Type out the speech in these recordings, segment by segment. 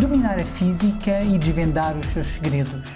dominar a física e desvendar os seus segredos.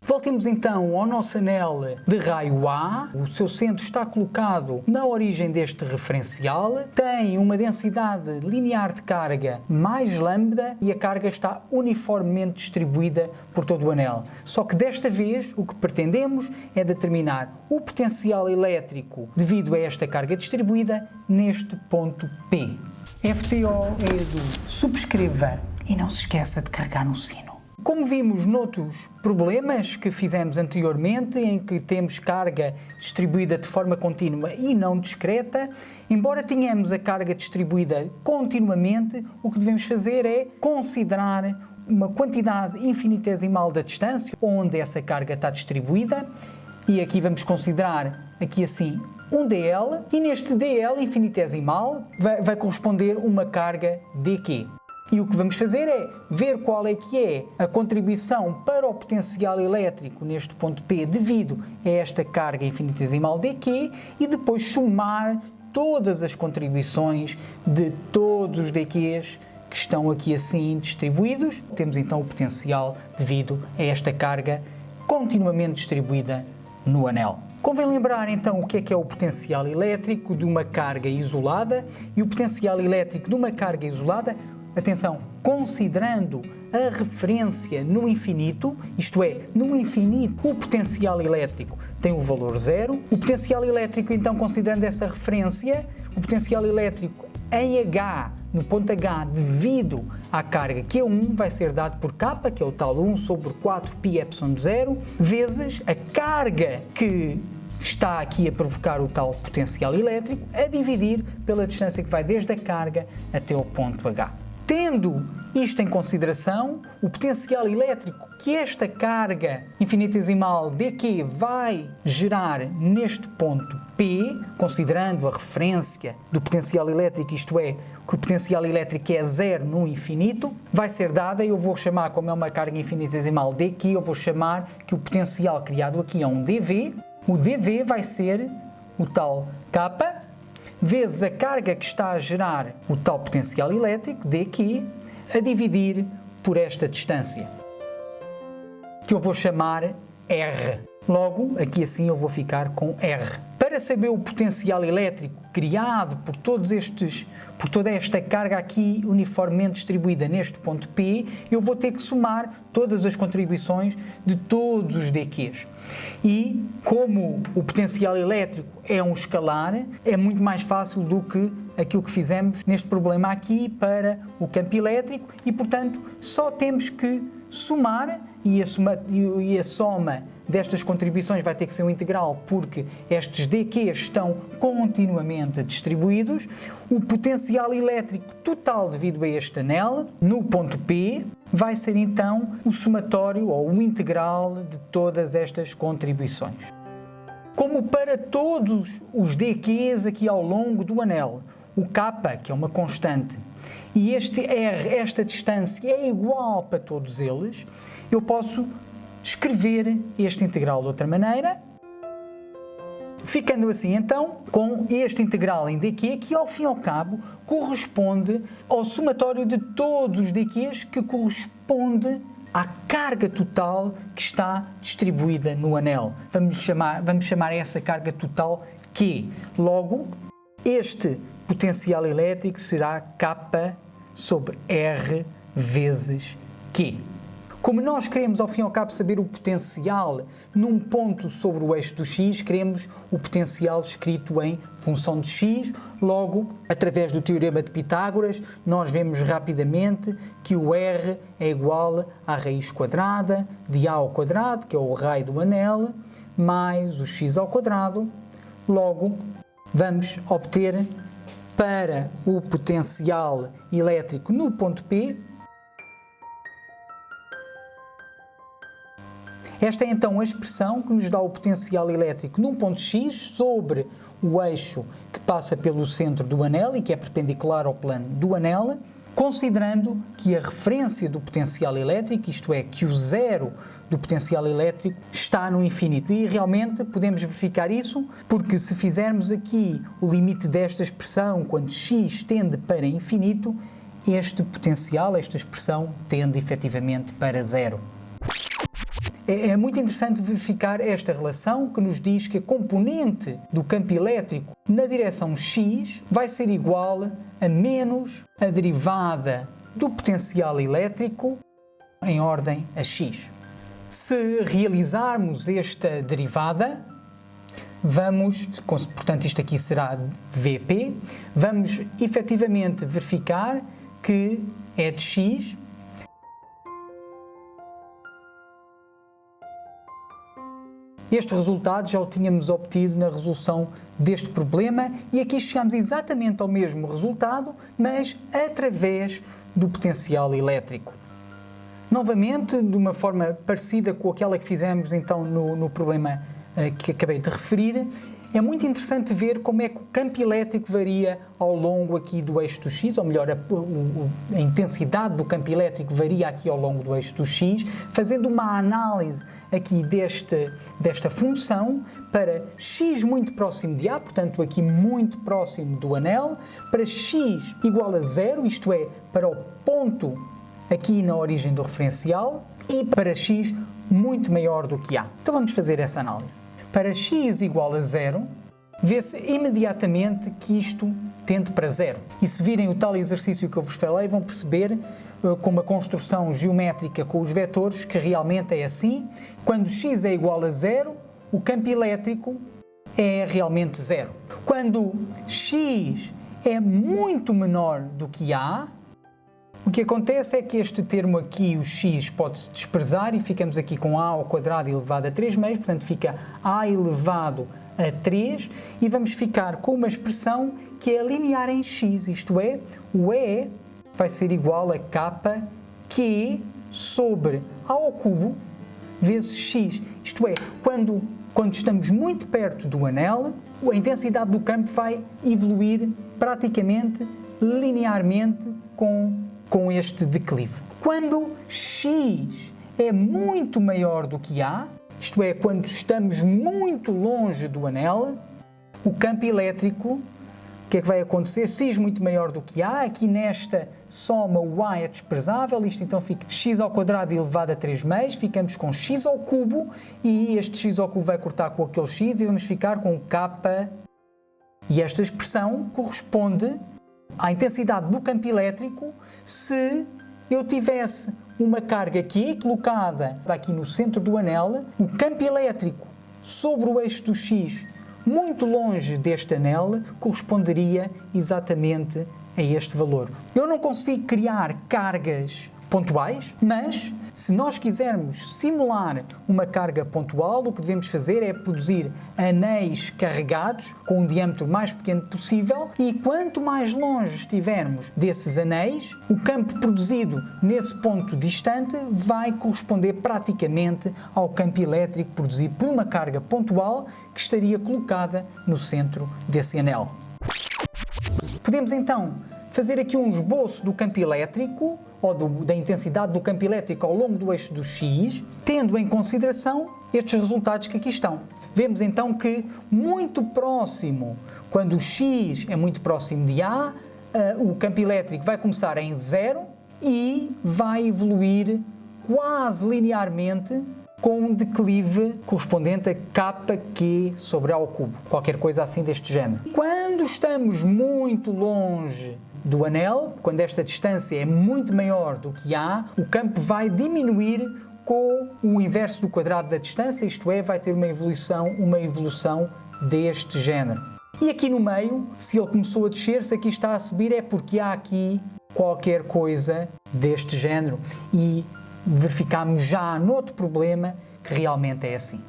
Voltemos então ao nosso anel de raio A. O seu centro está colocado na origem deste referencial, tem uma densidade linear de carga mais lambda e a carga está uniformemente distribuída por todo o anel. Só que desta vez o que pretendemos é determinar o potencial elétrico devido a esta carga distribuída neste ponto P. FTO é do subscreva e não se esqueça de carregar no sino. Como vimos noutros problemas que fizemos anteriormente, em que temos carga distribuída de forma contínua e não discreta, embora tenhamos a carga distribuída continuamente, o que devemos fazer é considerar uma quantidade infinitesimal da distância onde essa carga está distribuída, e aqui vamos considerar, aqui assim, um dl, e neste dl infinitesimal vai corresponder uma carga dq. E o que vamos fazer é ver qual é que é a contribuição para o potencial elétrico neste ponto P devido a esta carga infinitesimal dq e depois somar todas as contribuições de todos os dqs que estão aqui assim distribuídos. Temos então o potencial devido a esta carga continuamente distribuída no anel. Convém lembrar então o que é o potencial elétrico de uma carga isolada e o potencial elétrico de uma carga isolada. Atenção, considerando a referência no infinito, isto é, no infinito o potencial elétrico tem o valor zero, o potencial elétrico então considerando essa referência, o potencial elétrico em H, no ponto H, devido à carga Q1 vai ser dado por K, que é o tal 1 sobre 4πε0, vezes a carga que está aqui a provocar o tal potencial elétrico, a dividir pela distância que vai desde a carga até o ponto H. Tendo isto em consideração, o potencial elétrico que esta carga infinitesimal dq vai gerar neste ponto P, considerando a referência do potencial elétrico, isto é, que o potencial elétrico é zero no infinito, vai ser dada, eu vou chamar, como é uma carga infinitesimal dq, eu vou chamar que o potencial criado aqui é um dV, o dV vai ser o tal K, vezes a carga que está a gerar o tal potencial elétrico, dq, a dividir por esta distância, que eu vou chamar R. Logo, aqui assim eu vou ficar com R. Para saber o potencial elétrico criado por toda esta carga aqui uniformemente distribuída neste ponto P, eu vou ter que somar todas as contribuições de todos os dqs. E como o potencial elétrico é um escalar, é muito mais fácil do que aquilo que fizemos neste problema aqui para o campo elétrico e, portanto, só temos que somar e a soma destas contribuições vai ter que ser um integral porque estes dqs estão continuamente distribuídos. O potencial elétrico total devido a este anel no ponto P vai ser então o somatório ou o integral de todas estas contribuições. Como para todos os dqs aqui ao longo do anel, o K, que é uma constante, e este R, esta distância, é igual para todos eles, eu posso escrever este integral de outra maneira, ficando assim então com este integral em dq, que ao fim e ao cabo corresponde ao somatório de todos os dqs, que corresponde à carga total que está distribuída no anel. Vamos chamar essa carga total Q. Logo, este potencial elétrico será K sobre R vezes Q. Como nós queremos, ao fim e ao cabo, saber o potencial num ponto sobre o eixo do x, queremos o potencial escrito em função de x. Logo, através do teorema de Pitágoras, nós vemos rapidamente que o R é igual à raiz quadrada de A ao quadrado, que é o raio do anel, mais o x ao quadrado. Logo, vamos obter para o potencial elétrico no ponto P. Esta é então a expressão que nos dá o potencial elétrico num ponto x sobre o eixo que passa pelo centro do anel e que é perpendicular ao plano do anel, considerando que a referência do potencial elétrico, isto é, que o zero do potencial elétrico está no infinito. E realmente podemos verificar isso, porque se fizermos aqui o limite desta expressão, quando x tende para infinito, este potencial, esta expressão, tende efetivamente para zero. É muito interessante verificar esta relação que nos diz que a componente do campo elétrico na direção x vai ser igual a menos a derivada do potencial elétrico em ordem a x. Se realizarmos esta derivada, portanto isto aqui será Vp, vamos efetivamente verificar que é de x este resultado já o tínhamos obtido na resolução deste problema e aqui chegamos exatamente ao mesmo resultado, mas através do potencial elétrico. Novamente, de uma forma parecida com aquela que fizemos então no problema que acabei de referir, é muito interessante ver como é que o campo elétrico varia ao longo aqui do eixo do x, ou melhor, a intensidade do campo elétrico varia aqui ao longo do eixo do x, fazendo uma análise aqui desta função para x muito próximo de A, portanto aqui muito próximo do anel, para x igual a zero, isto é, para o ponto aqui na origem do referencial, e para x muito maior do que A. Então vamos fazer essa análise. Para x igual a zero, vê-se imediatamente que isto tende para zero. E se virem o tal exercício que eu vos falei, vão perceber com uma construção geométrica com os vetores que realmente é assim. Quando x é igual a zero, o campo elétrico é realmente zero. Quando x é muito menor do que A, o que acontece é que este termo aqui, o x, pode-se desprezar e ficamos aqui com a ao quadrado elevado a 3 meios, portanto fica a elevado a 3 e vamos ficar com uma expressão que é linear em x, isto é, o E vai ser igual a kq sobre a ao cubo vezes x, isto é, quando estamos muito perto do anel, a intensidade do campo vai evoluir praticamente linearmente com este declive. Quando x é muito maior do que A, isto é, quando estamos muito longe do anel, o campo elétrico, o que é que vai acontecer? X muito maior do que A, aqui nesta soma o A é desprezável, isto então fica x ao quadrado elevado a 3 meios, ficamos com x ao cubo e este x ao cubo vai cortar com aquele x e vamos ficar com k. E esta expressão corresponde à intensidade do campo elétrico se eu tivesse uma carga aqui colocada aqui no centro do anel, o campo elétrico sobre o eixo do x muito longe deste anel corresponderia exatamente a este valor. Eu não consigo criar cargas pontuais, mas se nós quisermos simular uma carga pontual, o que devemos fazer é produzir anéis carregados com um diâmetro mais pequeno possível e quanto mais longe estivermos desses anéis, o campo produzido nesse ponto distante vai corresponder praticamente ao campo elétrico produzido por uma carga pontual que estaria colocada no centro desse anel. Podemos então fazer aqui um esboço do campo elétrico ou da intensidade do campo elétrico ao longo do eixo do x, tendo em consideração estes resultados que aqui estão. Vemos então que muito próximo, quando o x é muito próximo de A, o campo elétrico vai começar em zero e vai evoluir quase linearmente com um declive correspondente a kq sobre A ao cubo, qualquer coisa assim deste género. Quando estamos muito longe do anel, quando esta distância é muito maior do que A, o campo vai diminuir com o inverso do quadrado da distância, isto é, vai ter uma evolução deste género. E aqui no meio, se ele começou a descer, se aqui está a subir, é porque há aqui qualquer coisa deste género. E verificamos já noutro problema que realmente é assim.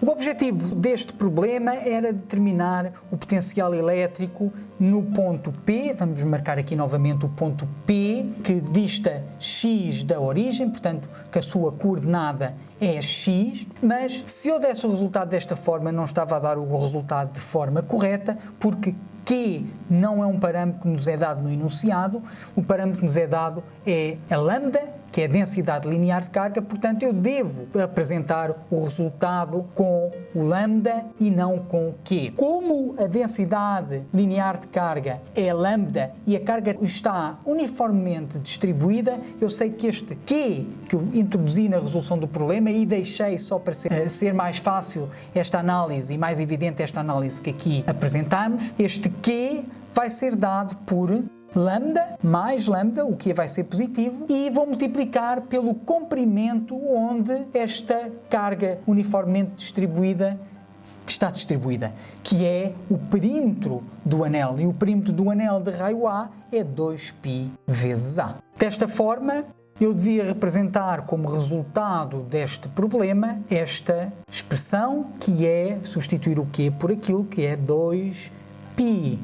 O objetivo deste problema era determinar o potencial elétrico no ponto P, vamos marcar aqui novamente o ponto P, que dista x da origem, portanto que a sua coordenada é x, mas se eu desse o resultado desta forma não estava a dar o resultado de forma correta, porque Q não é um parâmetro que nos é dado no enunciado, o parâmetro que nos é dado é a lambda que é a densidade linear de carga, portanto eu devo apresentar o resultado com o lambda e não com o Q. Como a densidade linear de carga é lambda e a carga está uniformemente distribuída, eu sei que este Q que eu introduzi na resolução do problema e deixei só para ser mais fácil esta análise e mais evidente esta análise que aqui apresentamos, este Q vai ser dado por lambda mais lambda, o que vai ser positivo, e vou multiplicar pelo comprimento onde esta carga uniformemente distribuída está distribuída, que é o perímetro do anel. E o perímetro do anel de raio A é 2π vezes A. Desta forma, eu devia representar como resultado deste problema esta expressão, que é substituir o Q por aquilo que é 2π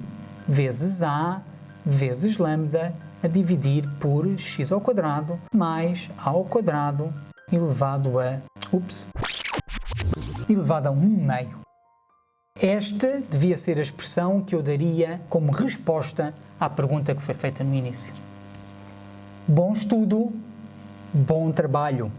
vezes A vezes lambda a dividir por x ao quadrado mais a ao quadrado elevado a 1 meio. Esta devia ser a expressão que eu daria como resposta à pergunta que foi feita no início. Bom estudo, bom trabalho!